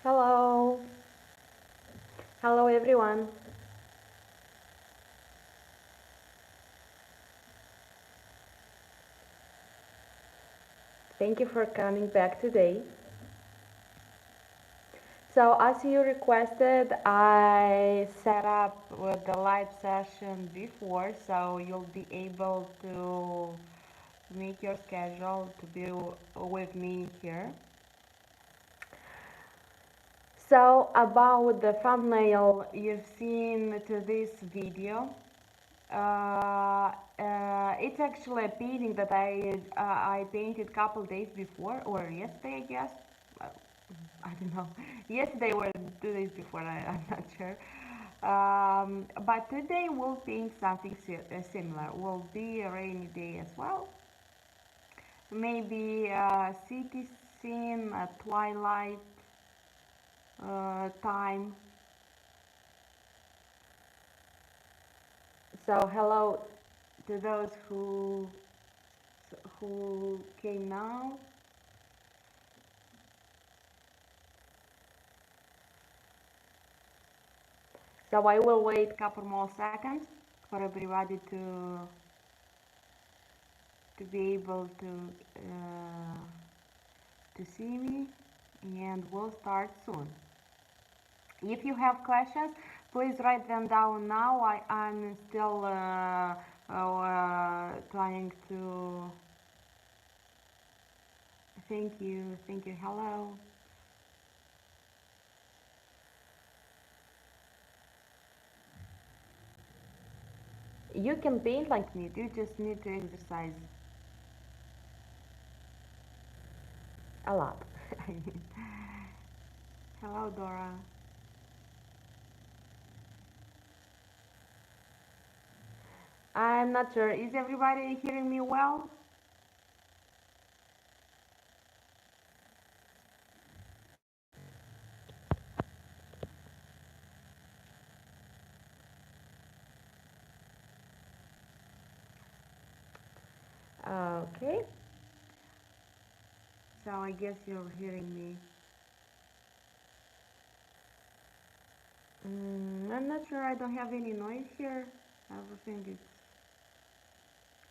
Hello, hello everyone. Thank you for coming back today. So as you requested, I set up with the live session before, so you'll be able to make your schedule to be with me here. So about the thumbnail you've seen to this video, it's actually a painting that I painted couple days before, or yesterday, I guess. Uh, I don't know. Yesterday or 2 days before, I'm not sure. But today we'll paint something similar. Will be a rainy day as well. Maybe a city scene, a twilight time. So hello to those who came now. So I will wait a couple more seconds for everybody to be able to see me, and we'll start soon. If you have questions, please write them down now. I'm still trying to. Thank you, hello. You can paint like me, you just need to exercise a lot. Hello, Dora. I'm not sure. Is everybody hearing me well? Okay. So I guess you're hearing me. I'm not sure. I don't have any noise here. Everything is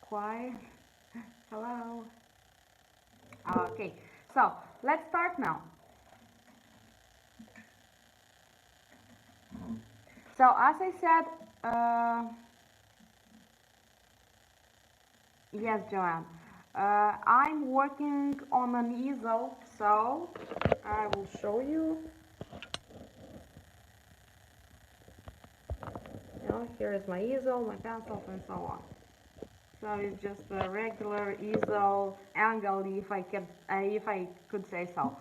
quiet. Hello. Okay. So let's start now. So as I said, yes, Joanne. I'm working on an easel, so I will show you. Here is my easel, my pencils, and so on. So it's just a regular easel angle, if I could say so.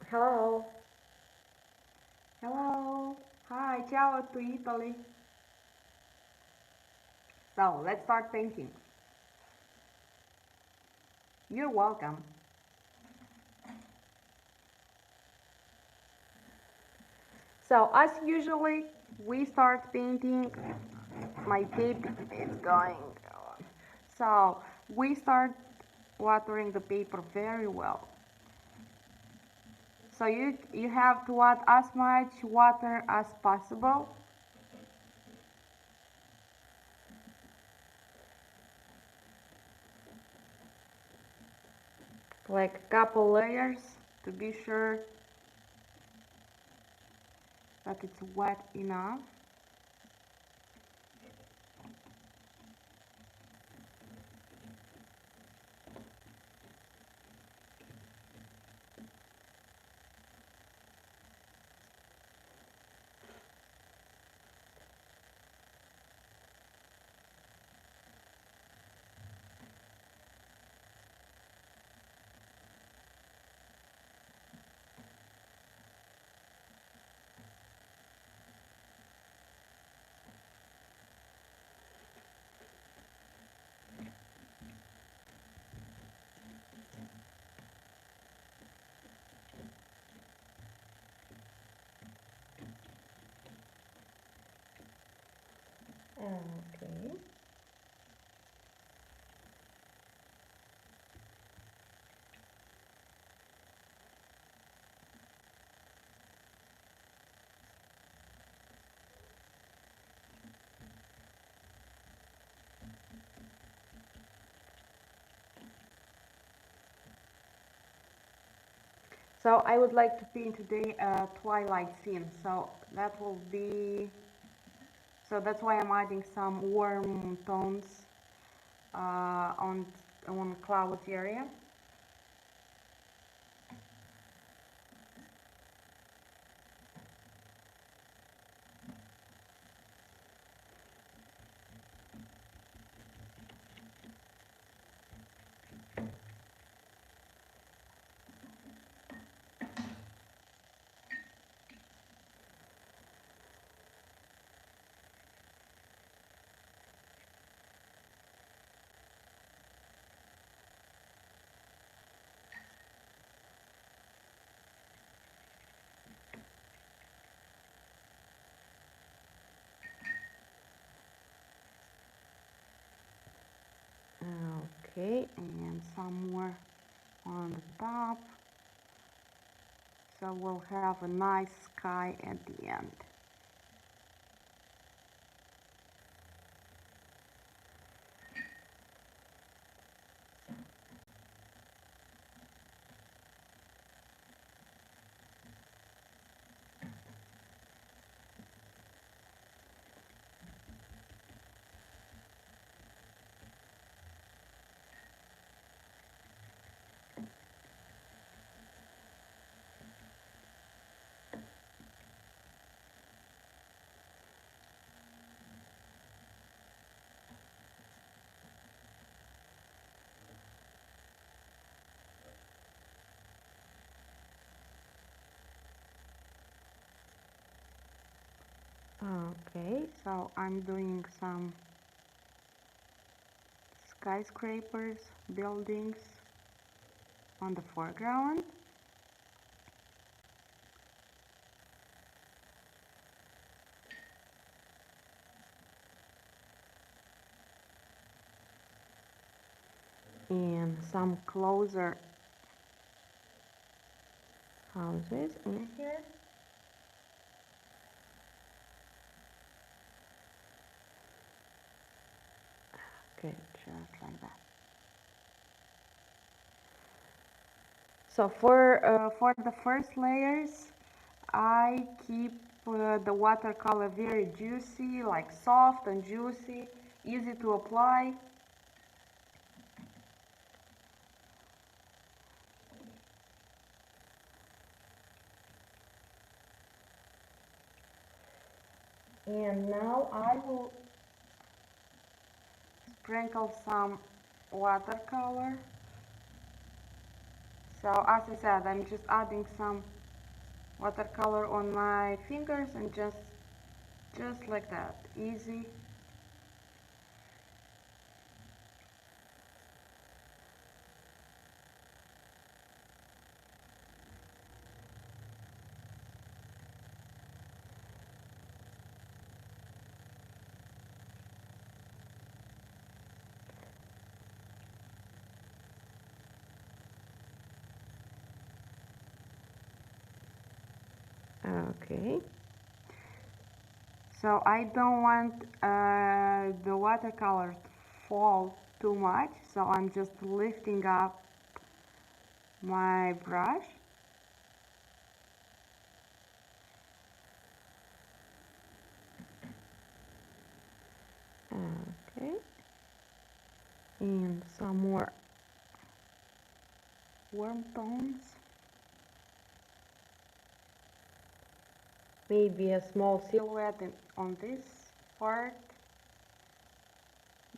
Hello. Hello. Hi, ciao to Italy. So let's start painting. You're welcome. So as usually, we start painting. My paper is going on. So we start watering the paper very well. So you have to add as much water as possible. Like a couple layers to be sure that it's wet enough. Okay. So I would like to paint today a twilight scene. So that will be, so that's why I'm adding some warm tones on cloud area. Okay, and some more on the top. So we'll have a nice sky at the end. Okay, so I'm doing some skyscrapers, buildings on the foreground. And some closer houses in here. Okay, just like that. So for the first layers, I keep the watercolor very juicy, like soft and juicy, easy to apply. And now I will sprinkle some watercolor. So as I said, I'm just adding some watercolor on my fingers and just like that, easy. Okay. So I don't want the watercolor to fall too much, so I'm just lifting up my brush. Okay. And some more warm tones. Maybe a small silhouette on this part.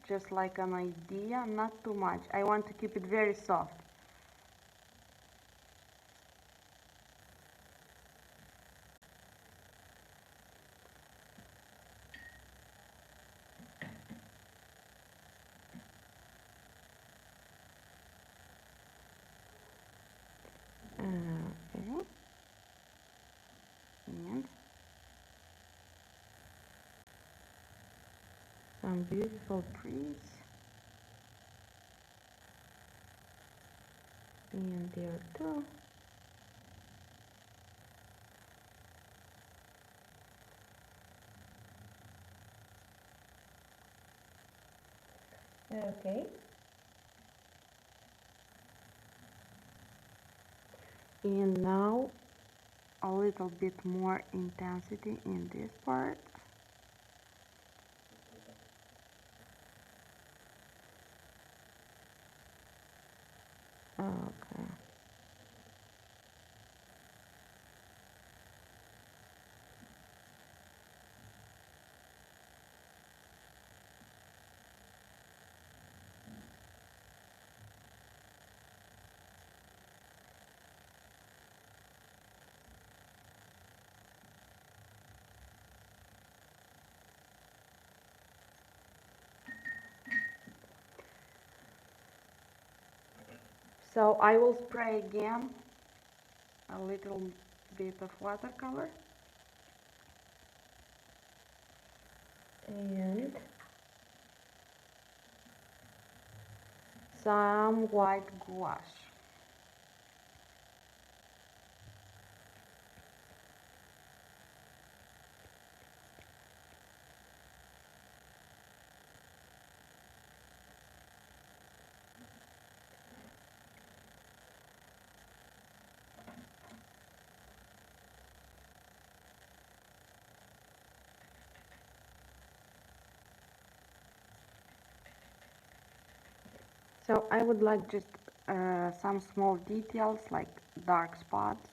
Just like an idea, not too much. I want to keep it very soft. Okay. And some beautiful trees. And there too. Okay. And now a little bit more intensity in this part. Okay. So I will spray again a little bit of watercolor and some white gouache. So I would like just some small details like dark spots.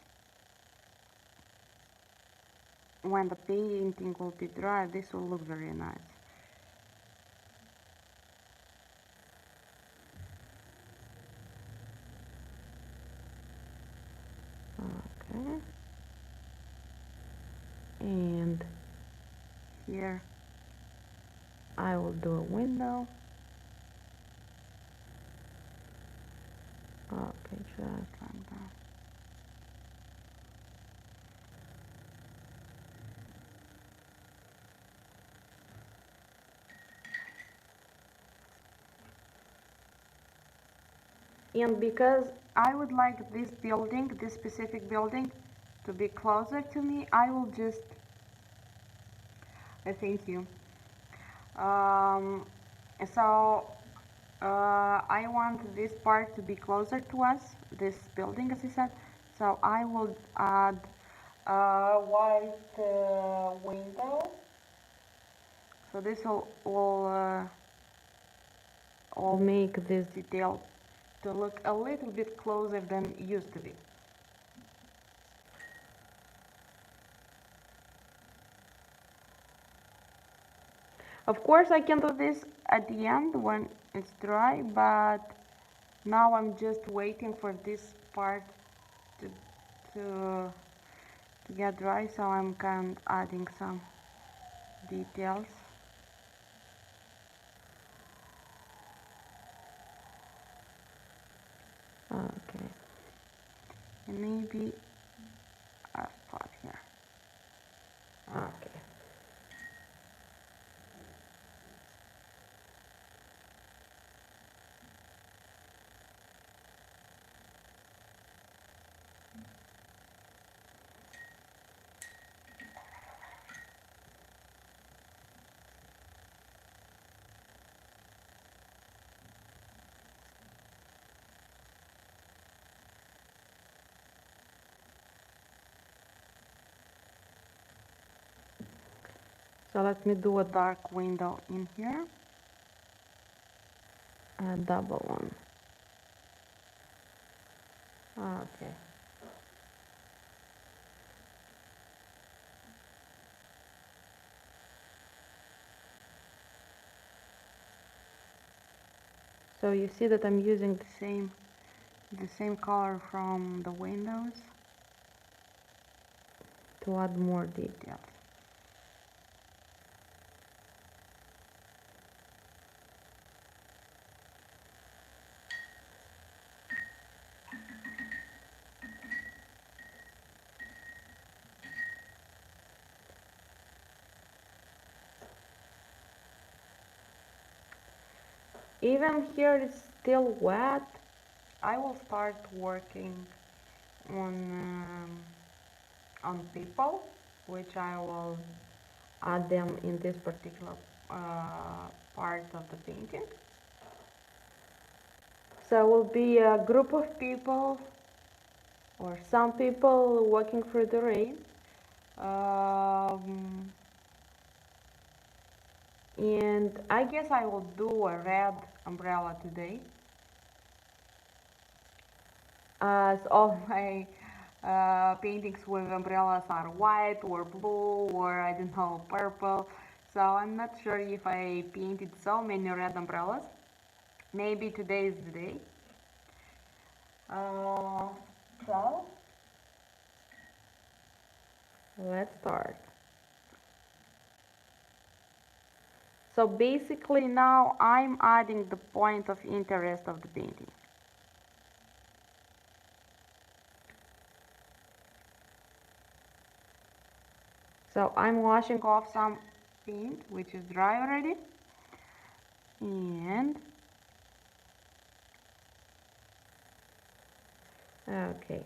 When the painting will be dry, this will look very nice. Okay. And here I will do a window. Okay, just like that. And because I would like this building, this specific building, to be closer to me, I will just, thank you. Um, so I want this part to be closer to us, this building, as I said. So I will add a white window. So this will make this detail to look a little bit closer than it used to be. Of course, I can do this at the end when it's dry, but now I'm just waiting for this part to, to, to get dry, so I'm kind of adding some details. Okay, and maybe a spot here. Okay. So let me do a dark window in here. A double one. Okay. So you see that I'm using the same color from the windows to add more details. Even here it's still wet. I will start working on people, which I will add them in this particular part of the painting. So it will be a group of people or some people walking through the rain. Um, and I guess I will do a red umbrella today, as all my paintings with umbrellas are white or blue or I don't know, purple. So I'm not sure if I painted so many red umbrellas. Maybe today is the day. Uh, so let's start. So basically now I'm adding the point of interest of the painting. So I'm washing off some paint which is dry already, and okay.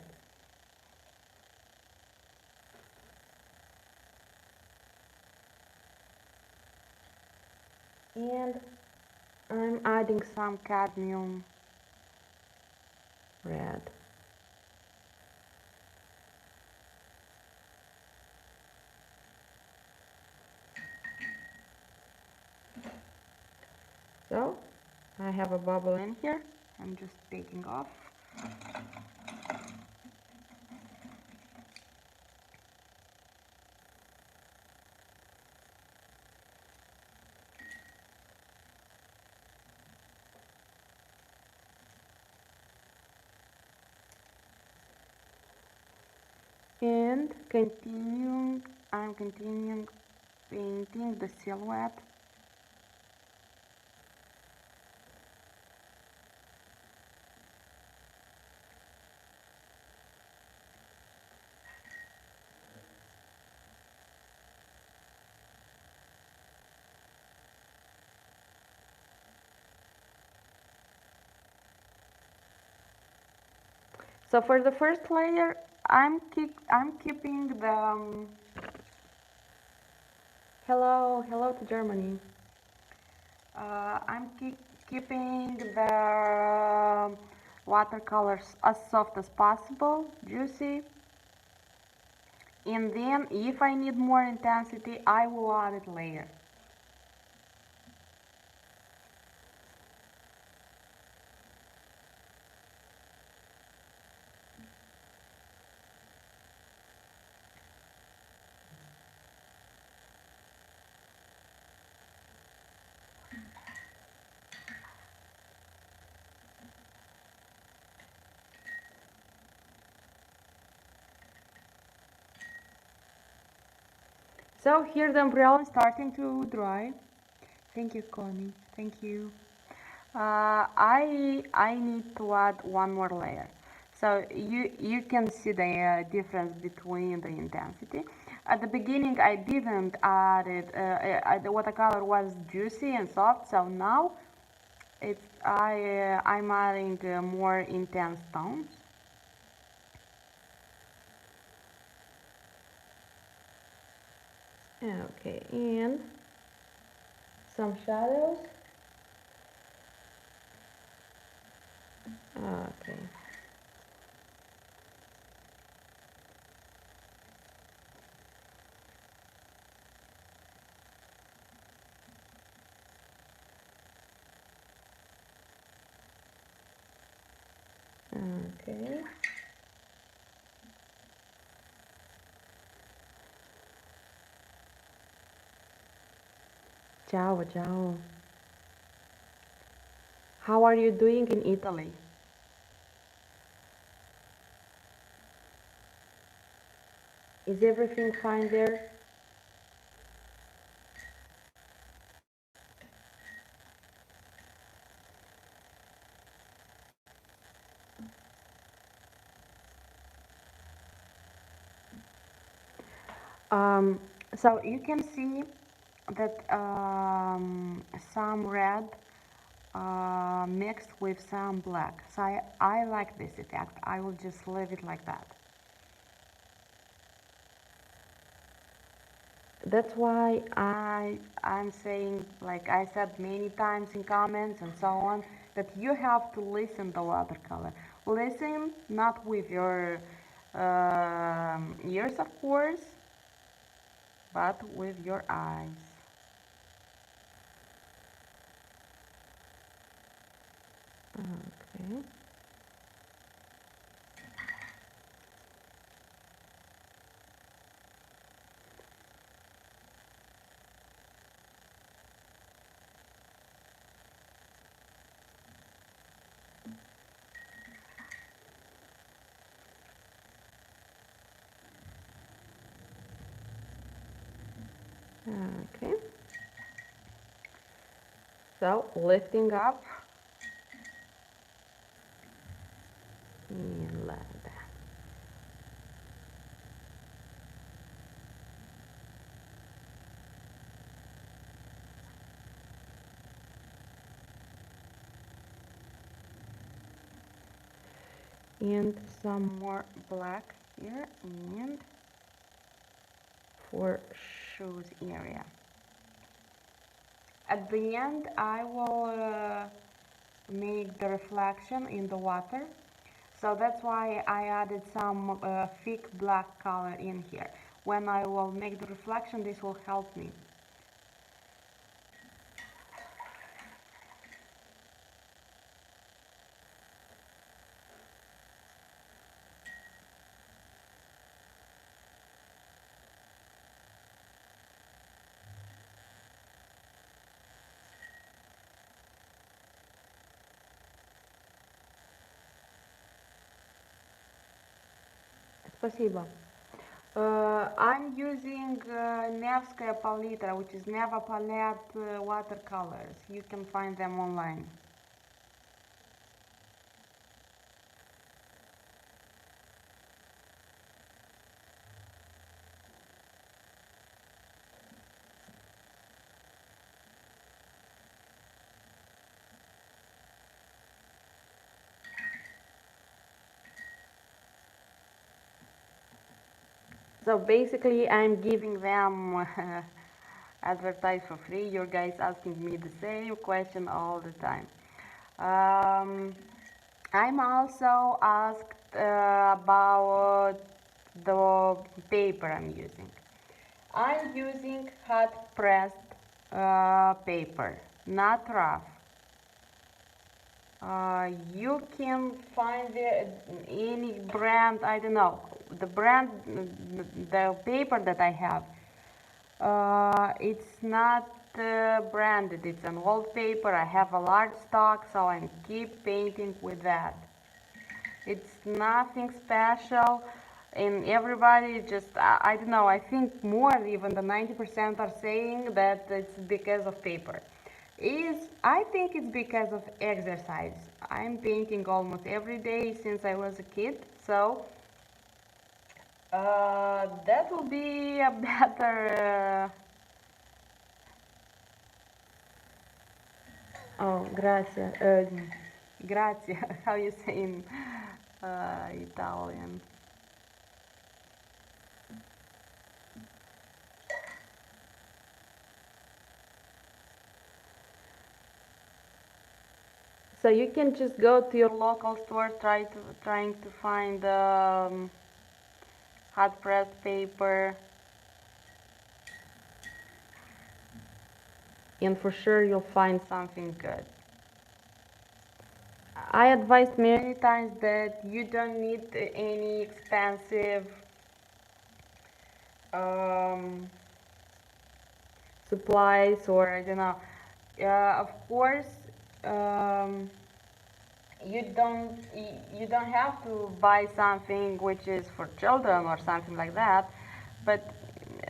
And I'm adding some cadmium red. So I have a bubble in here. I'm just taking off. And I'm continuing painting the silhouette. So for the first layer, I'm keeping the hello to Germany. I'm keeping the watercolors as soft as possible, juicy. And then if I need more intensity, I will add it later. So here the umbrella is starting to dry. Thank you, Connie. Thank you. I need to add one more layer. So you can see the difference between the intensity. At the beginning, I didn't add it. The watercolor was juicy and soft. So now I'm adding more intense tones. Okay, and some shadows. Okay. Okay. Ciao, ciao. How are you doing in Italy? Is everything fine there? So you can see that some red mixed with some black. So I like this effect. I will just leave it like that. That's why I'm saying, like I said many times in comments and so on, that you have to listen the watercolor. Listen not with your ears, of course, but with your eyes. Okay. Okay. So lifting up and like that. And some more black here and for shoes area. At the end, I will make the reflection in the water. So that's why I added some thick black color in here. When I will make the reflection, this will help me. Спасибо. I'm using Nevskaya palitra, which is Neva palette watercolors. You can find them online. So basically, I'm giving them advertise for free. Your guys asking me the same question all the time. I'm also asked about the paper I'm using. I'm using hot pressed paper, not rough. You can find any brand, I don't know, the brand, the paper that I have. It's not branded, it's an old paper. I have a large stock, so I keep painting with that. It's nothing special, and everybody just, I don't know, I think more even the 90% are saying that it's because of paper. I think it's because of exercise. I'm painting almost every day since I was a kid, so that will be a better. Oh, grazie. Grazie. How you say in Italian? So you can just go to your local store, trying to find hot pressed paper, and for sure you'll find something good. I advised many times that you don't need any expensive um, supplies, or I don't know. Of course, um, you don't have to buy something which is for children or something like that, but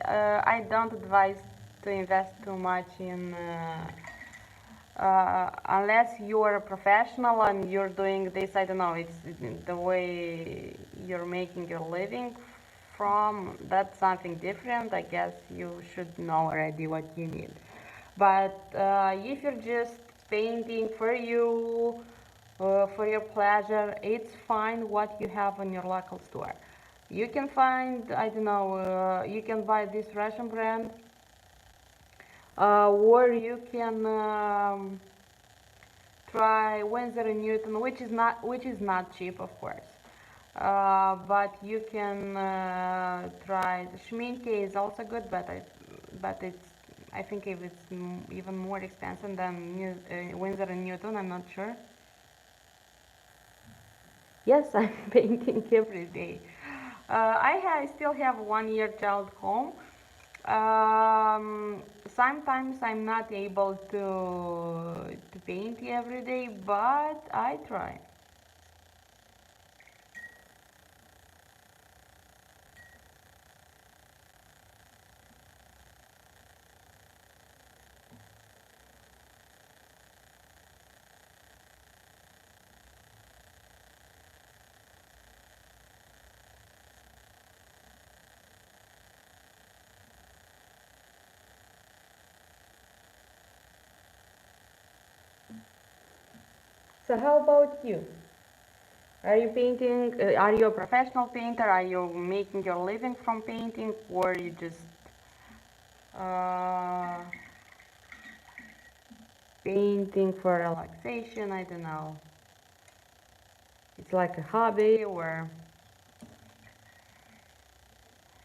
I don't advise to invest too much in unless you are a professional and you're doing this. I don't know, it's the way you're making your living from, that's something different. I guess you should know already what you need. But if you're just painting for your pleasure, it's fine what you have in your local store. You can find, I don't know, you can buy this Russian brand, or you can try Winsor and Newton, which is not cheap, of course. But you can try Schminke is also good, but it's I think if it's even more expensive than Winsor and Newton, I'm not sure. Yes, I'm painting every day. I still have 1 year child home. Sometimes I'm not able to paint every day, but I try. So how about you? Are you painting? Are you a professional painter? Are you making your living from painting, or you just uh, painting for relaxation? I don't know. It's like a hobby, or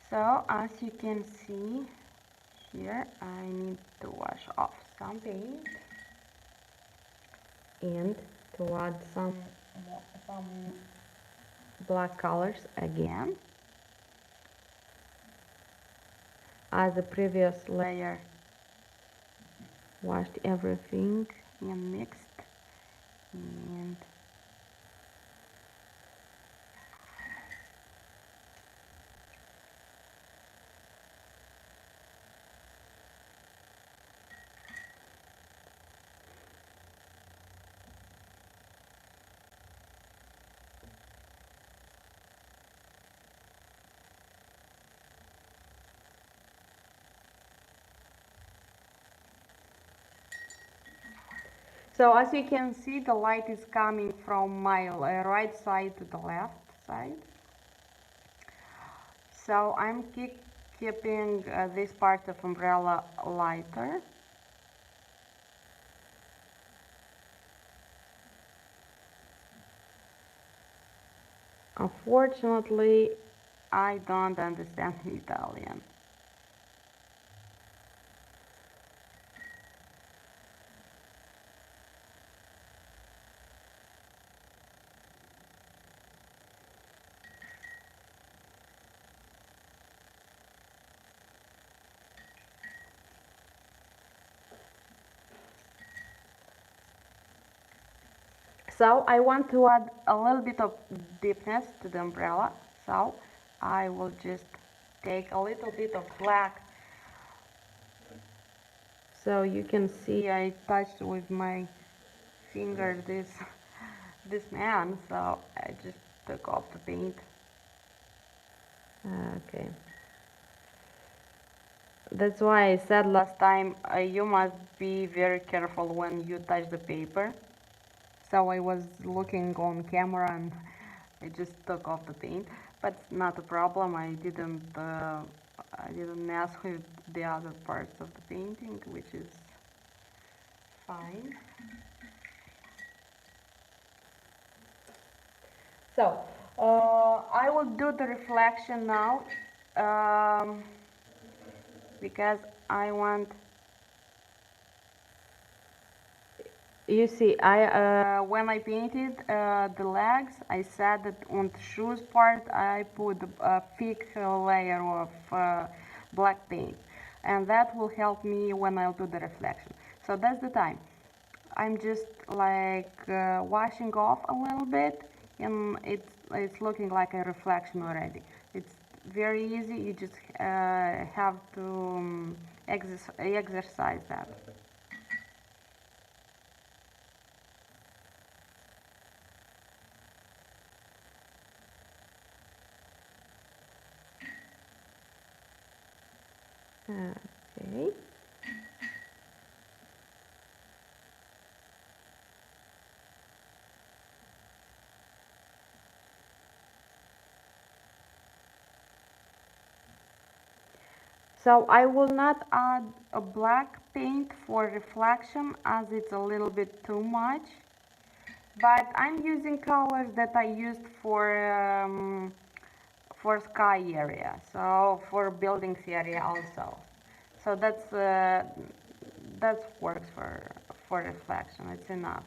so. As you can see here, I need to wash off some paint and to add some black colors again, as the previous layer washed everything and mixed. And so as you can see, the light is coming from my right side to the left side. So I'm keeping this part of umbrella lighter. Unfortunately, I don't understand Italian. So I want to add a little bit of deepness to the umbrella. So I will just take a little bit of black. So you can see I touched with my finger this man, so I just took off the paint. Okay. That's why I said last time you must be very careful when you touch the paper. So I was looking on camera and I just took off the paint, but it's not a problem. I didn't mess with the other parts of the painting, which is fine. So I will do the reflection now because I want. You see, I when I painted the legs, I said that on the shoes part I put a thick layer of black paint, and that will help me when I'll do the reflection. So that's the time. I'm just like washing off a little bit, and it's looking like a reflection already. It's very easy. You just have to exercise that. Okay. So I will not add a black paint for reflection as it's a little bit too much, but I'm using colors that I used for sky area, so for buildings area also. So that works for reflection. It's enough.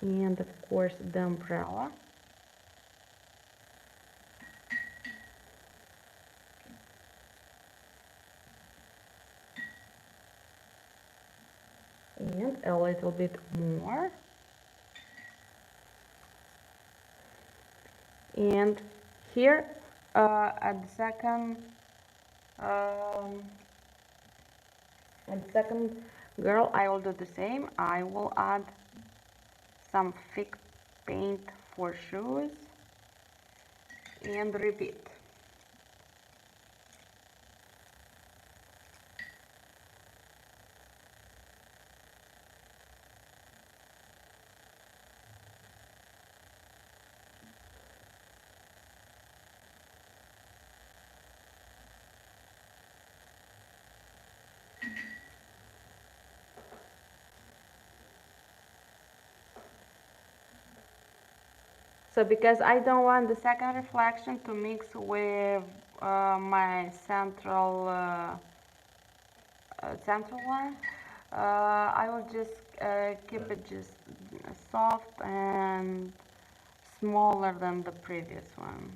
And of course the umbrella. And a little bit more. And here at um, the second girl, I will do the same. I will add some thick paint for shoes and repeat. So because I don't want the second reflection to mix with my central one, I will just keep it just soft and smaller than the previous one.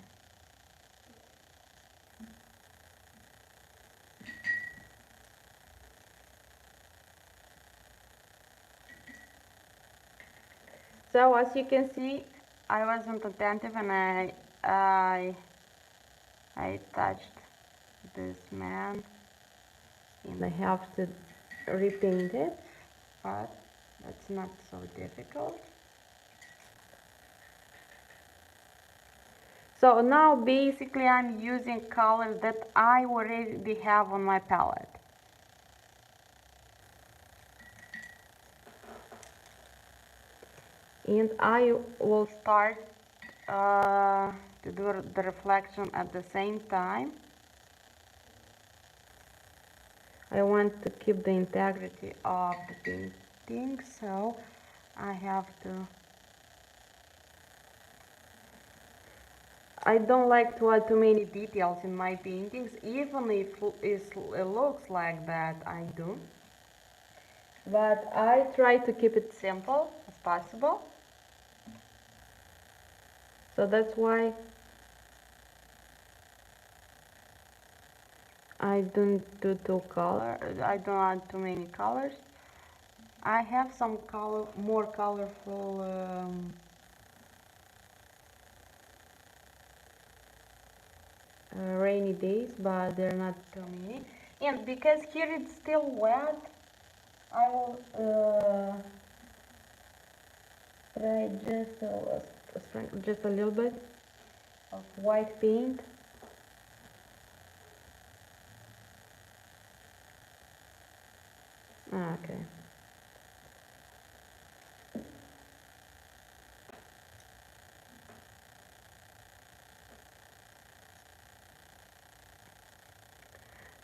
So as you can see, I wasn't attentive and I touched this man and I have to repaint it, but that's not so difficult. So now basically I'm using colors that I already have on my palette. And I will start to do the reflection at the same time. I want to keep the integrity of the painting, so I have to. I don't like to add too many details in my paintings, even if it looks like that I do. But I try to keep it simple as possible. So that's why I don't do I don't add too many colors. I have some more colorful rainy days, but they're not too many. And because here it's still wet, I will try just a little bit of white paint. Okay.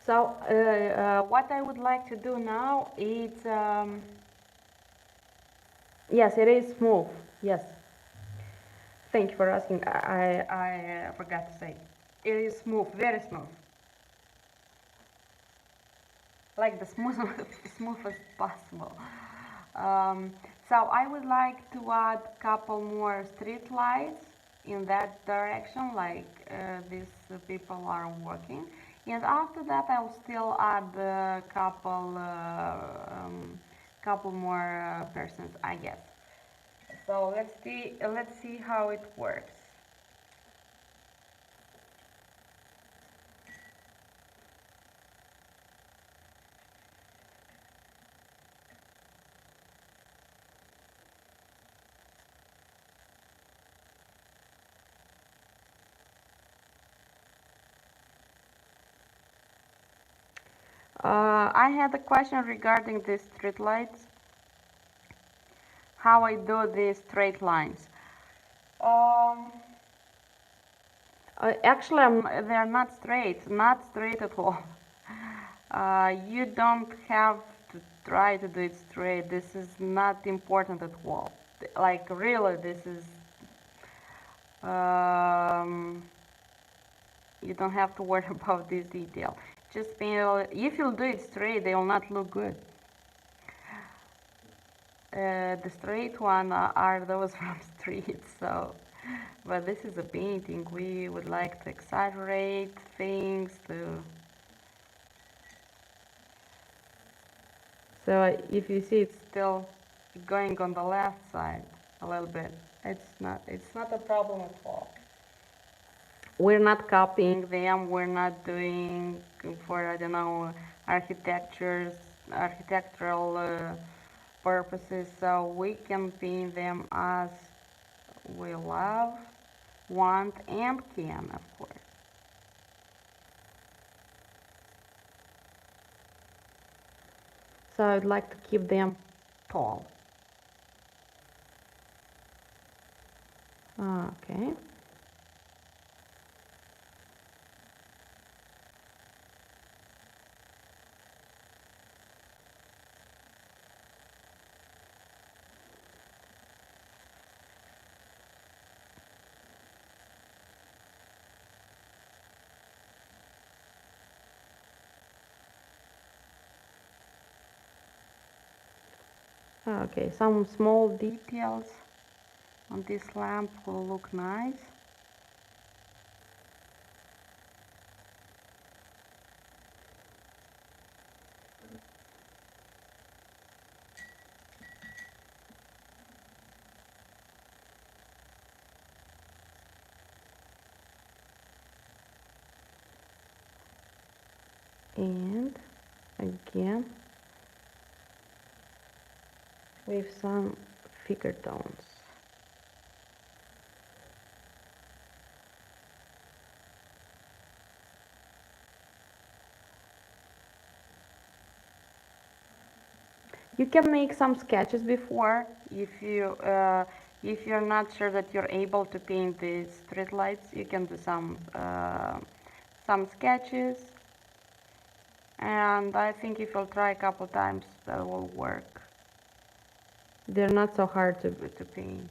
So what I would like to do now is yes, it is smooth. Yes. Thank you for asking. I forgot to say. It is smooth, very smooth. Like the smoothest possible. So I would like to add a couple more street lights in that direction, like these people are working. And after that, I'll still add a couple more persons, I guess. So let's see how it works. I had a question regarding the street lights, how I do these straight lines. Um, Actually, they're not straight at all. You don't have try to do it straight. This is not important at all. Like really, this is um, you don't have to worry about this detail. Just paint. If you do it straight, they will not look good. The straight one are those from streets. So, but this is a painting. We would like to exaggerate things to. So if you see it's still going on the left side a little bit, it's not a problem at all. We're not copying them, we're not doing for, I don't know, architectural purposes, so we can paint them as we love, want, and can, of course. So I'd like to keep them tall. Okay. Okay, some small details on this lamp will look nice. And again with some thicker tones. You can make some sketches before if you're not sure that you're able to paint the street lights. You can do some sketches, and I think if you'll try a couple times, that will work. They're not so hard to paint.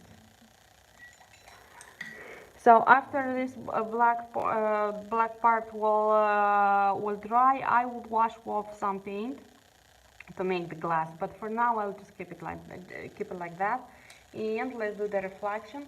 So after this black part will dry, I would wash off some paint to make the glass. But for now, I'll just keep it like that. And let's do the reflection.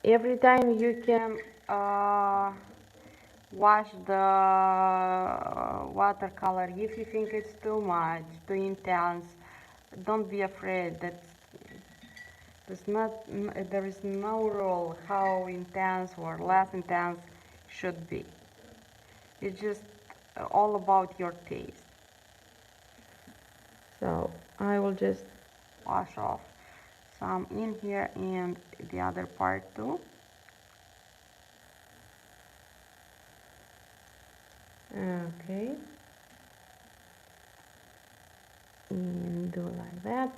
Every time you can wash the watercolor. If you think it's too much, too intense, don't be afraid. There is no rule how intense or less intense should be. It's just all about your taste. So I will just wash off some in here and the other part too. Okay. And do like that.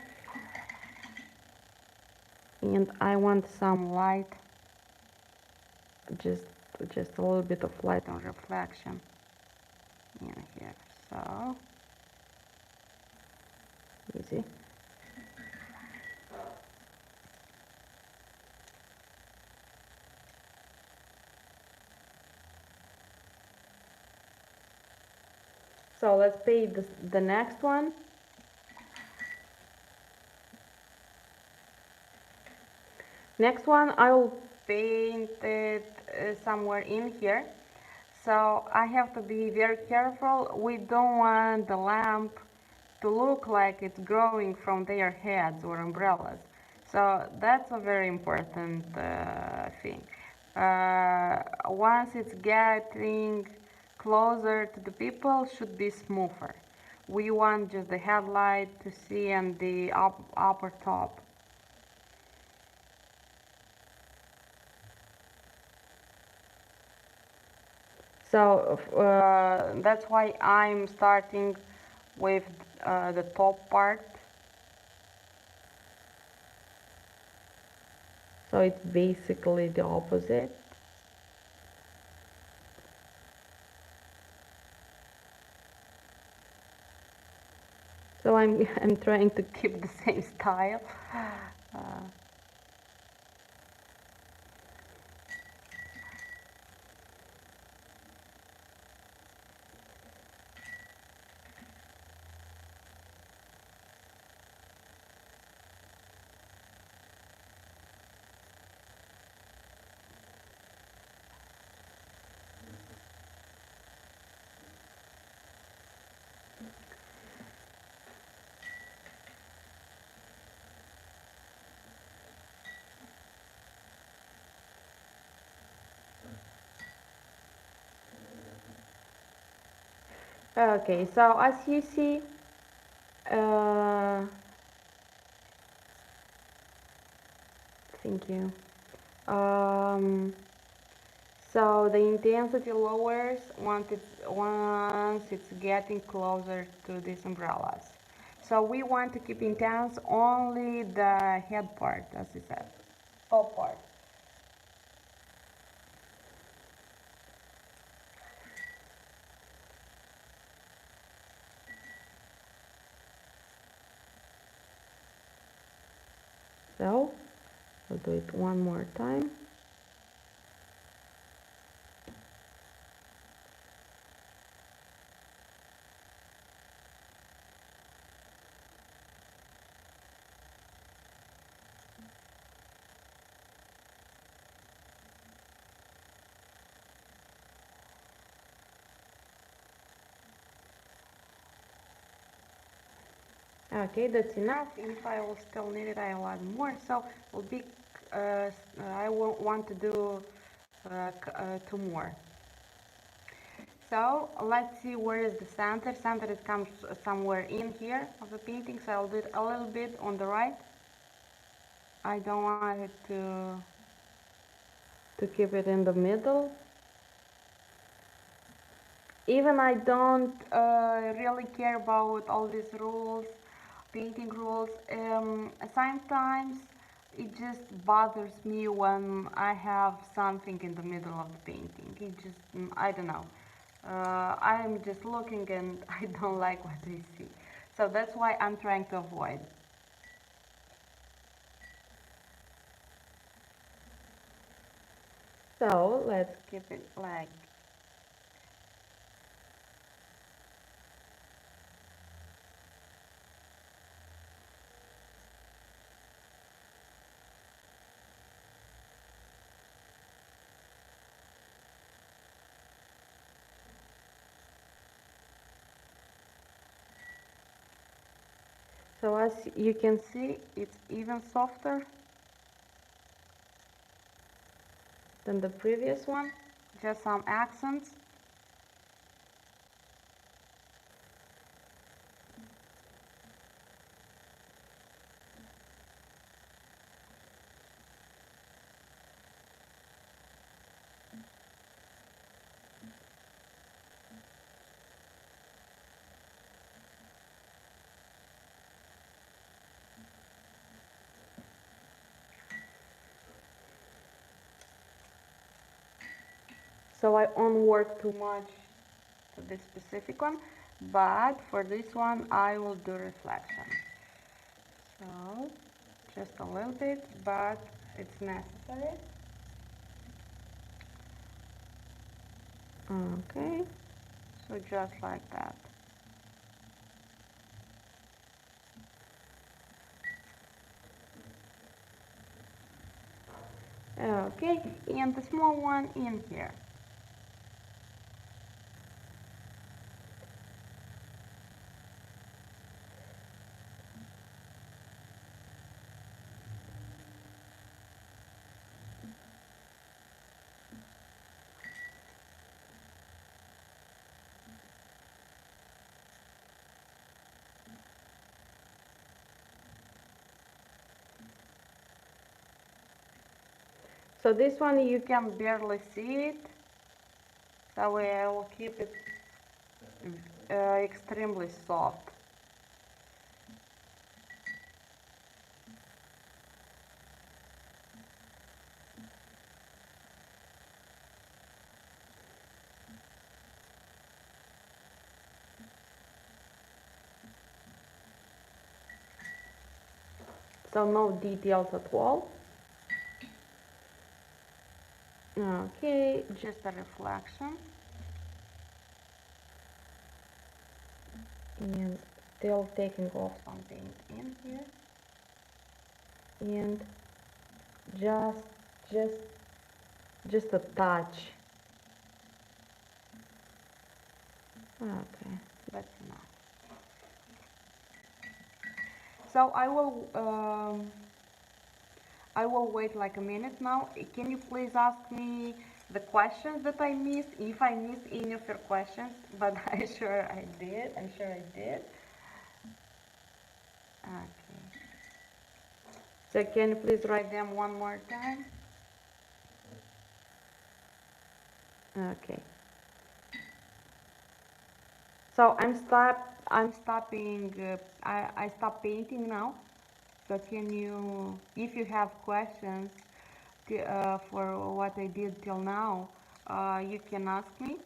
And I want some light, just a little bit of light and reflection in here. So easy. So let's paint the next one. Next one I will paint it somewhere in here. So I have to be very careful. We don't want the lamp to look like it's growing from their heads or umbrellas. So that's a very important thing. Once it's getting closer to the people, should be smoother. We want just the headlight to see and the upper top. So that's why I'm starting with the top part. So it's basically the opposite. So I'm trying to keep the same style. Uh, okay, so as you see, uh, thank you. Um, so the intensity lowers once it's getting closer to these umbrellas. So we want to keep intense only the head part, as I said, top part. So I'll do it one more time. Okay, that's enough. If I will still need it, I will add more. So will be, I will want to do two more. So let's see where is the center. Center it comes somewhere in here of the painting. So I'll do it a little bit on the right. I don't want it to keep it in the middle. Even I don't really care about all these rules, painting rules. Sometimes it just bothers me when I have something in the middle of the painting. It just, I don't know. I'm just looking and I don't like what I see. So that's why I'm trying to avoid. So let's keep it like. So as you can see, it's even softer than the previous one. Just some accents. So I won't work too much to this specific one, but for this one I will do reflection. So just a little bit, but it's necessary. Okay, so just like that. Okay, and the small one in here. So this one you can barely see it. That way I will keep it extremely soft. So no details at all. Okay, just a reflection. And still taking off something in here. And just just just a touch. Okay, that's enough. So I will wait like a minute now. Can you please ask me the questions that I missed, if I missed any of your questions? But I'm sure I did. I'm sure I did. Okay. So can you please write them one more time? Okay. So I'm stopping. I stop painting now. So can you, if you have questions for what I did till now, you can ask me.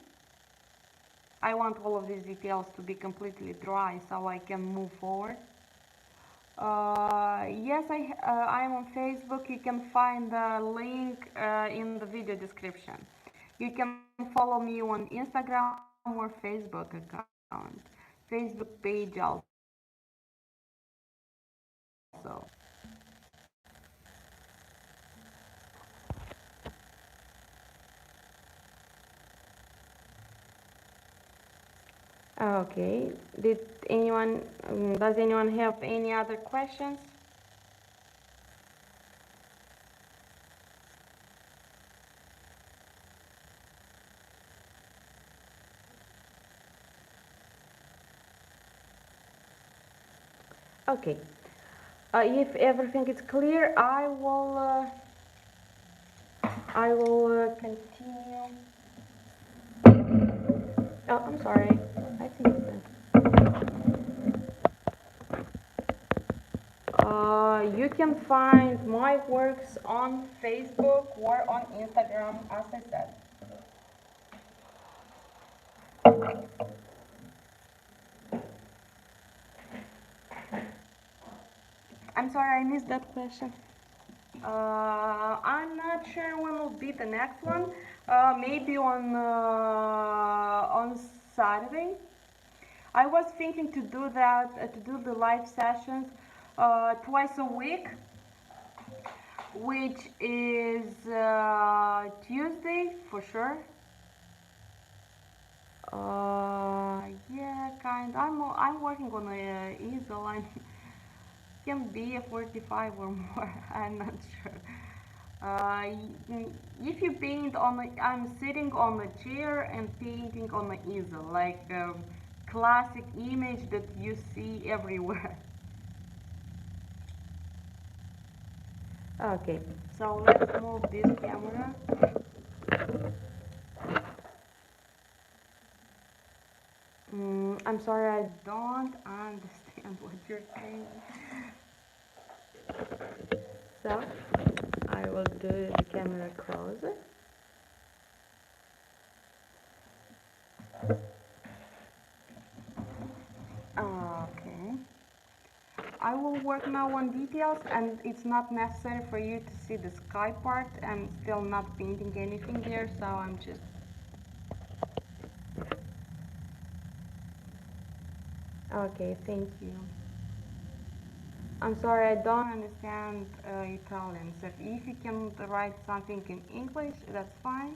I want all of these details to be completely dry so I can move forward. Yes, I'm on Facebook. You can find the link in the video description. You can follow me on Instagram or Facebook account, Facebook page also. Okay. Did anyone, does anyone have any other questions? Okay. If everything is clear, I will continue. Oh, I'm sorry. I think it's done. You can find my works on Facebook or on Instagram, as I said. I'm sorry, I missed that question. I'm not sure when will be the next one. Maybe on Saturday. I was thinking to do that, to do the live sessions twice a week, which is Tuesday for sure. Yeah, kind. I'm working on a easel. I can be a 45 or more. I'm not sure. If you paint on, I'm sitting on a chair and painting on an easel, like classic image that you see everywhere. Okay, so let's move this camera. I'm sorry, I don't understand what you're saying. So, I will do the camera closer. Okay. I will work now on details, and it's not necessary for you to see the sky part. I'm still not painting anything there, so I'm just... Okay, thank you. I'm sorry, I don't understand Italian, so if you can write something in English, that's fine.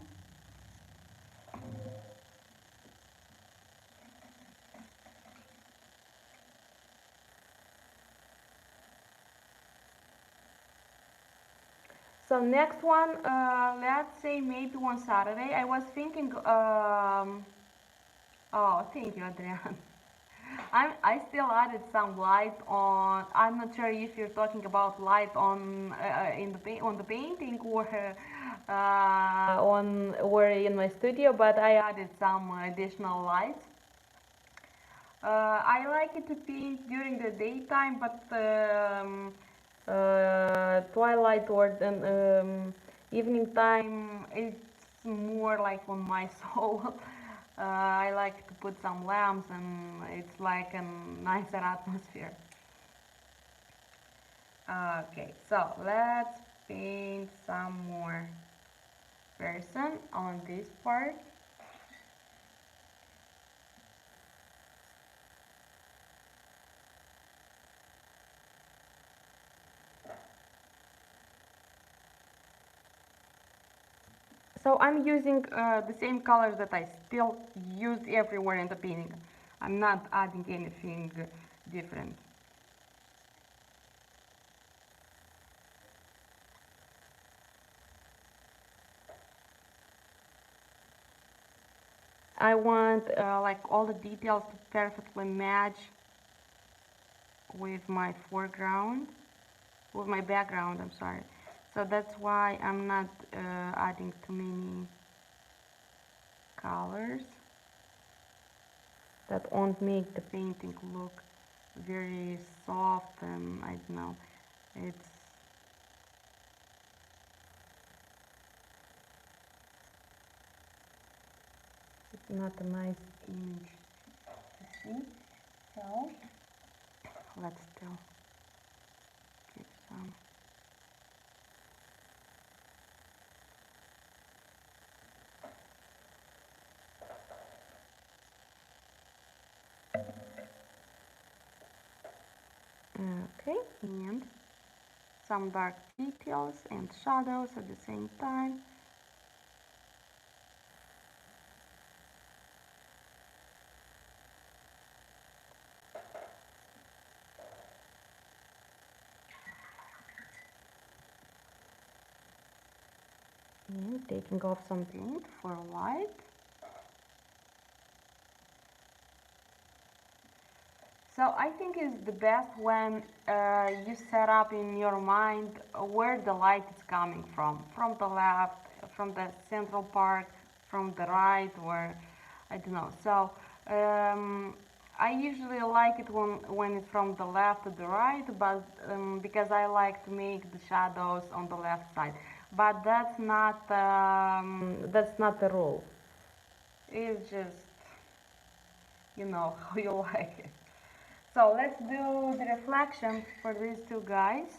So next one, let's say maybe on Saturday. I was thinking, oh, thank you, Adrian. I still added some light on. I'm not sure if you're talking about light on in the on the painting on or in my studio, but I added some additional lights. I like it to paint during the daytime, but twilight or then evening time, it's more like on my soul. I like to put some lamps and it's like a nicer atmosphere. Okay, so let's paint some more person on this part. So I'm using the same colors that I still used everywhere in the painting. I'm not adding anything different. I want like all the details to perfectly match with my foreground, with my background, I'm sorry. So that's why I'm not adding too many colors that won't make the painting look very soft and I don't know, it's not a nice image to see. So let's still give some. Okay, and some dark details and shadows at the same time. And taking off some paint for light. So I think it's the best when you set up in your mind where the light is coming from the left, from the central part, from the right, or I don't know. So I usually like it when it's from the left to the right, but because I like to make the shadows on the left side. But that's not the rule. It's just how you like it. So let's do the reflection for these two guys.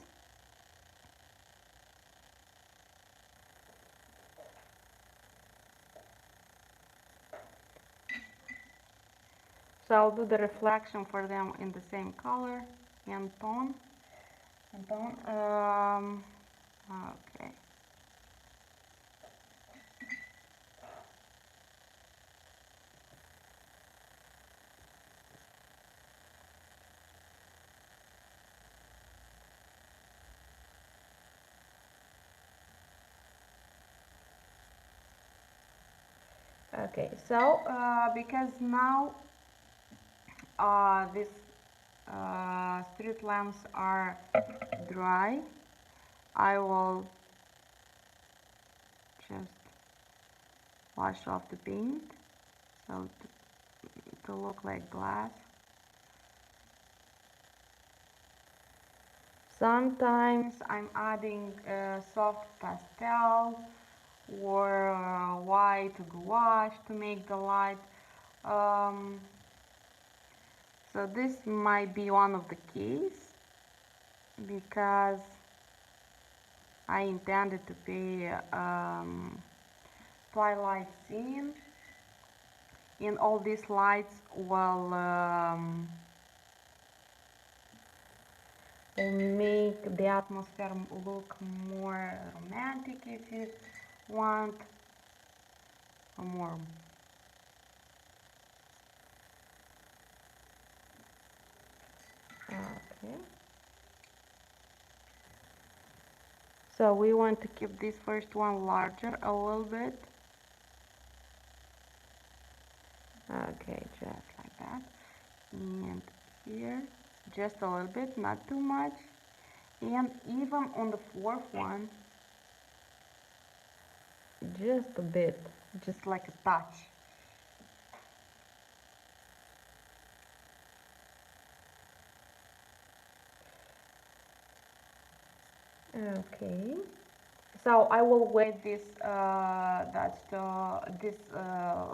So I'll do the reflection for them in the same color and tone. Okay. Okay, so because now these street lamps are dry, I will just wash off the paint so to look like glass. Sometimes I'm adding soft pastel or white gouache to make the light. So this might be one of the keys because I intended to be twilight scene, and all these lights will make the atmosphere look more romantic if you want more. Okay. So we want to keep this first one larger a little bit. Okay, just like that. and here just a little bit, not too much, and even on the fourth one just a bit, just like a touch. Okay, so I will wait this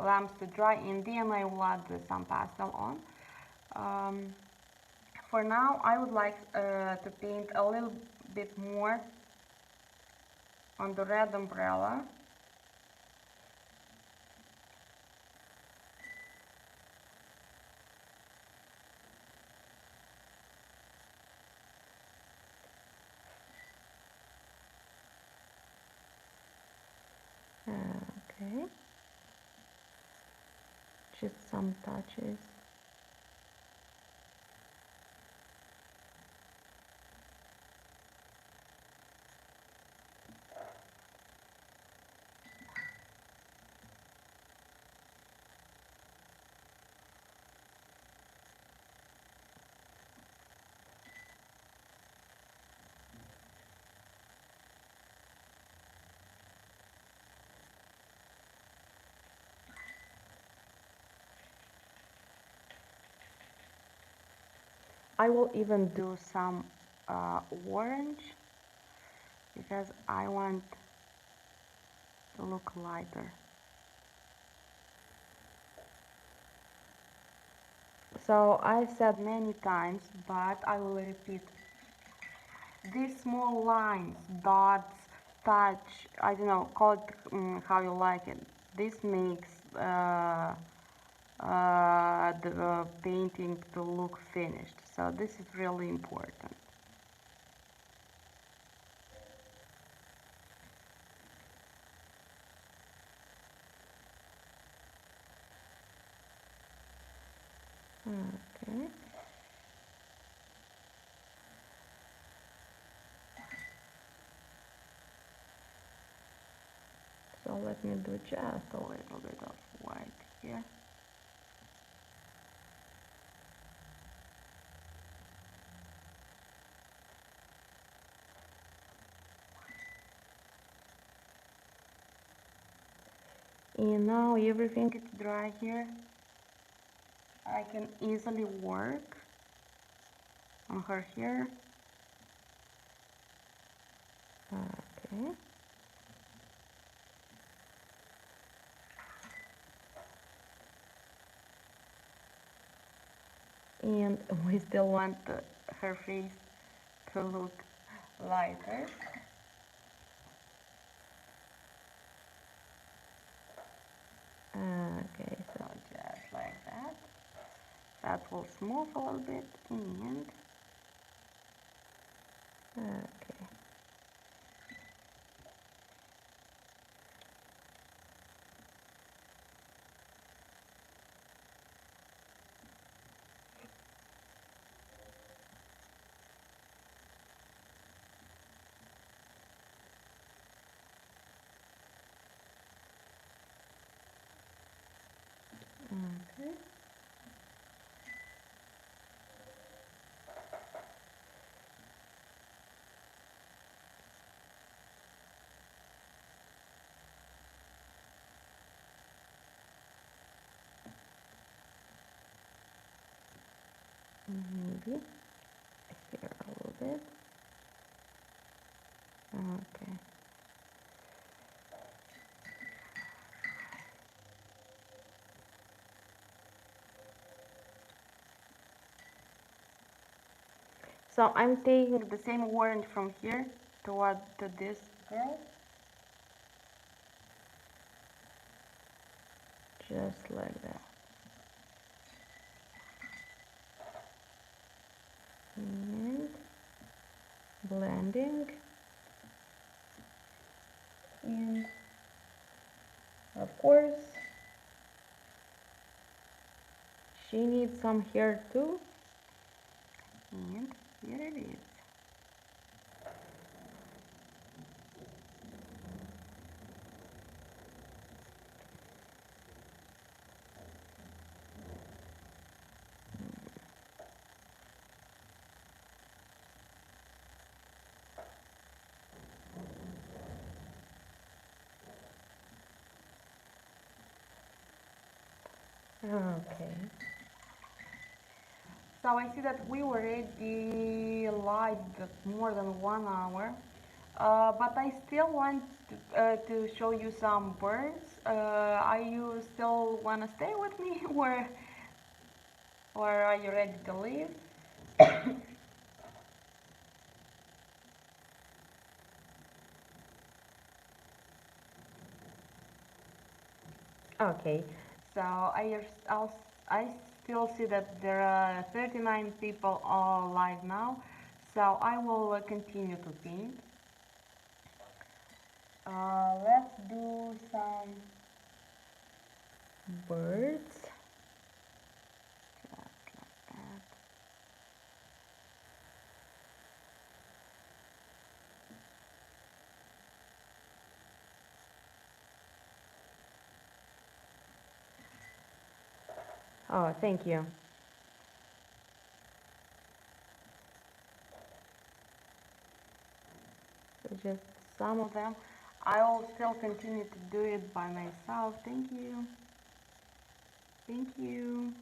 lamps to dry, and then I will add some pastel on. Um, for now, I would like to paint a little bit more on the red umbrella. Okay, just some touches. I will even do some orange because I want to look lighter. So I said many times, but I will repeat. These small lines, dots, touch, I don't know, call it how you like it. This makes the painting to look finished. So this is really important. Okay. So let me do just a little bit of white here. And now everything is dry here. I can easily work on her hair. Okay. And we still want her face to look lighter. Okay, so just like that. That will smooth a little bit and okay. Okay. Maybe here a little bit. Okay. So I'm taking the same orange from here to add to this girl. Just like that. And blending. And of course, she needs some hair too. And here it is. Okay. So I see that we already live more than 1 hour, but I still want to show you some birds. Are you still want to stay with me, or are you ready to leave? Okay. So I still see that there are 39 people all live now. So I will continue to paint. Let's do some birds. Just like that. Oh, thank you. So just some of them. I will still continue to do it by myself. Thank you. Thank you.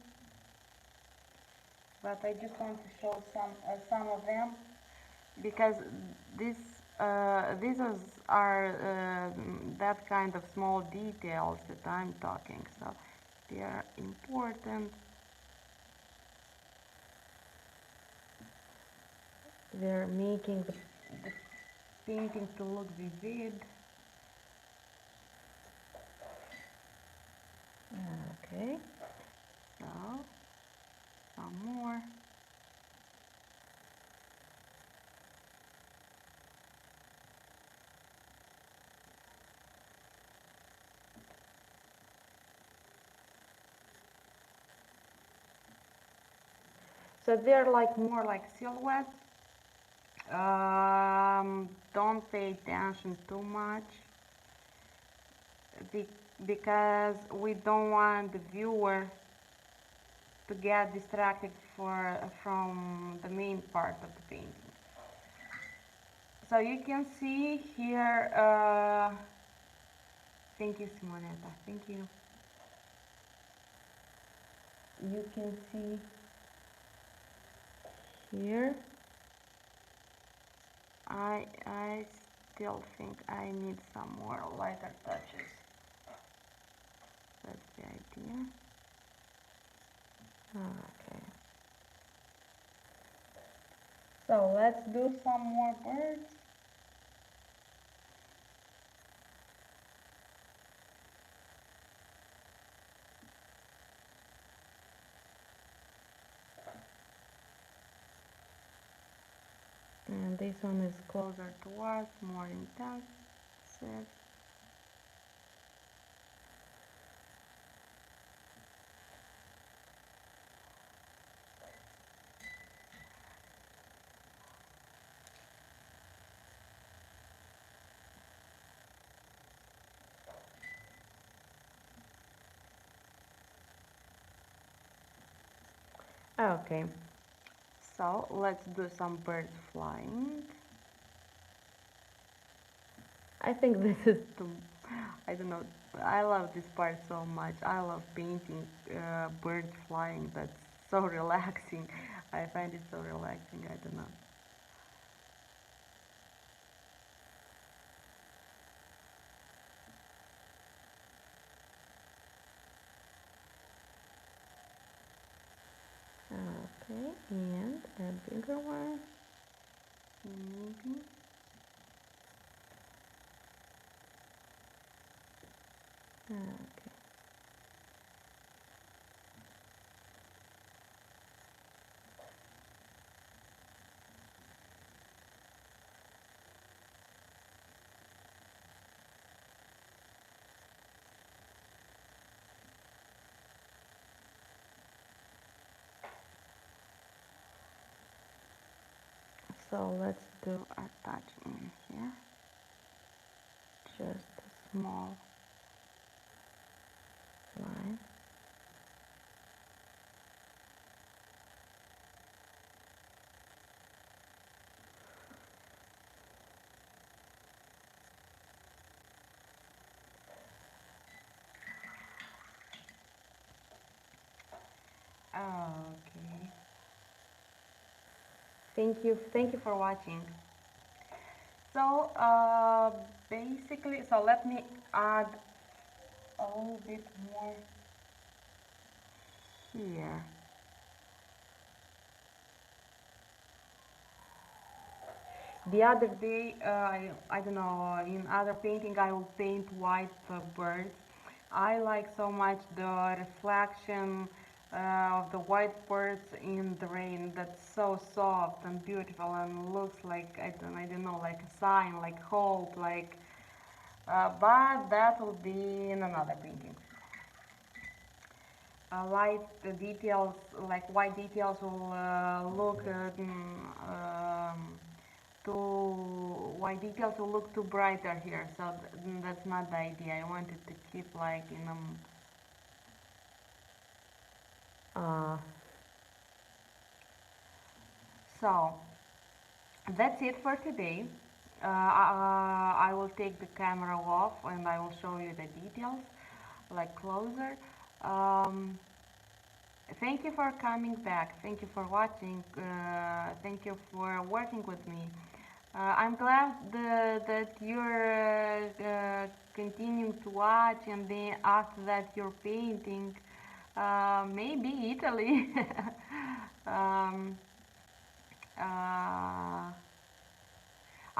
But I just want to show some of them because this are that kind of small details that I'm talking. So they are important. They're making The painting to look vivid. okay. So some more. So they're like more like silhouettes. Don't pay attention too much because we don't want the viewer to get distracted from the main part of the painting. So you can see here, thank you Simonetta, thank you. You can see here, I still think I need some more lighter touches. That's the idea. Okay. So let's do some more birds. And this one is closer to us, more intensive. Okay. So let's do some birds flying. I think this is too, I don't know, I love this part so much. I love painting birds flying. That's so relaxing. I find it so relaxing. I don't know. Okay, and a bigger one. Maybe. Okay. So let's do a touch in here. Just a small line. Okay. Thank you for watching. So basically, so let me add a little bit more here. The other day, I don't know, in other painting I will paint white birds. I like so much the reflection of the white birds in the rain. That's so soft and beautiful and looks like, I don't know, like a sign, like hope, like, but that will be in another painting. Light details, like white details, will look too white details will look too brighter here. So that's not the idea. I wanted to keep like in Uh, so that's it for today. I will take the camera off and I will show you the details like closer. Um, Thank you for coming back. Thank you for watching. Thank you for working with me. I'm glad that you're continuing to watch, and then after that you're painting. Maybe Italy. um, uh,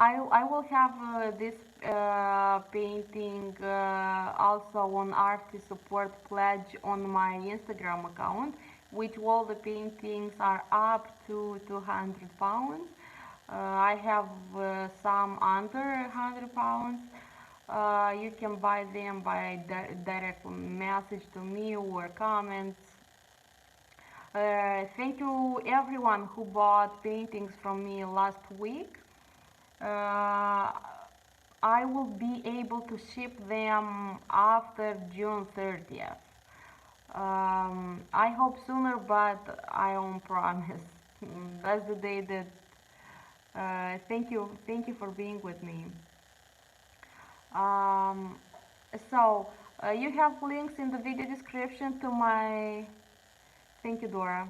I will have this painting also on artist support pledge on my Instagram account, which all the paintings are up to 200 pounds. I have some under 100 pounds. You can buy them by direct message to me or comments. Thank you everyone who bought paintings from me last week. Uh, I will be able to ship them after June 30th. I hope sooner, but I won't promise. That's the day that. Thank you for being with me. Um, so you have links in the video description to my. Thank you, Dora.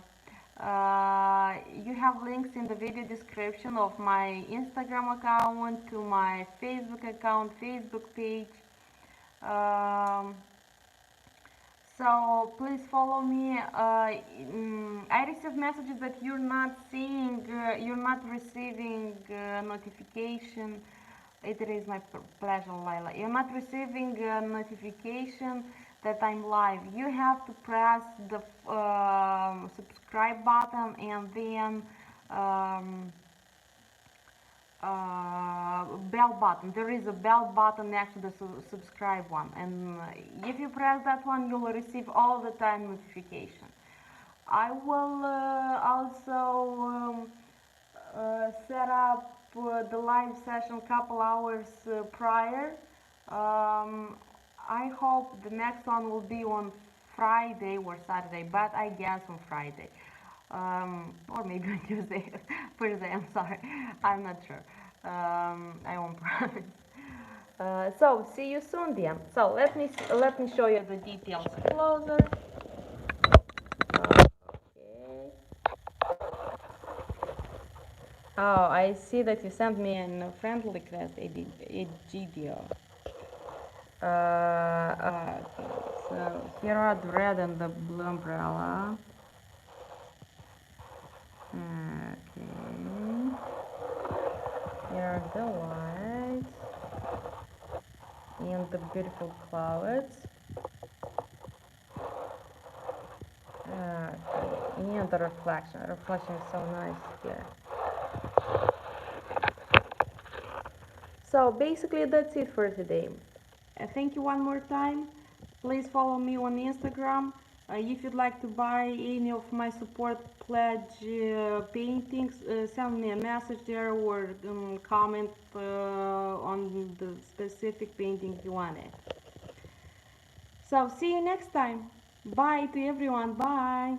You have links in the video description of my Instagram account, to my Facebook account, Facebook page. Um, so please follow me. I receive messages that you're not seeing, you're not receiving notification. It is my pleasure, Laila. You're not receiving a notification that I'm live. You have to press the subscribe button and then um, bell button. There is a bell button next to the subscribe one, and if you press that one, you will receive all the time notification. I will also set up the live session couple hours prior. I hope the next one will be on Friday or Saturday, but I guess on Friday. Or maybe on Tuesday, Thursday, I'm sorry, I'm not sure. I won't promise. So see you soon, dear. So let me show you the details closer. Okay. Oh, I see that you sent me a friend request, Egidio. Okay, so here are the red and the blue umbrella. Okay. Here are the whites and the beautiful clouds. Okay, and the reflection. Reflection is so nice here. So basically that's it for today. Thank you one more time. Please follow me on Instagram. If you'd like to buy any of my support pledge paintings, send me a message there or comment on the specific painting you wanted. So see you next time. Bye to everyone. Bye.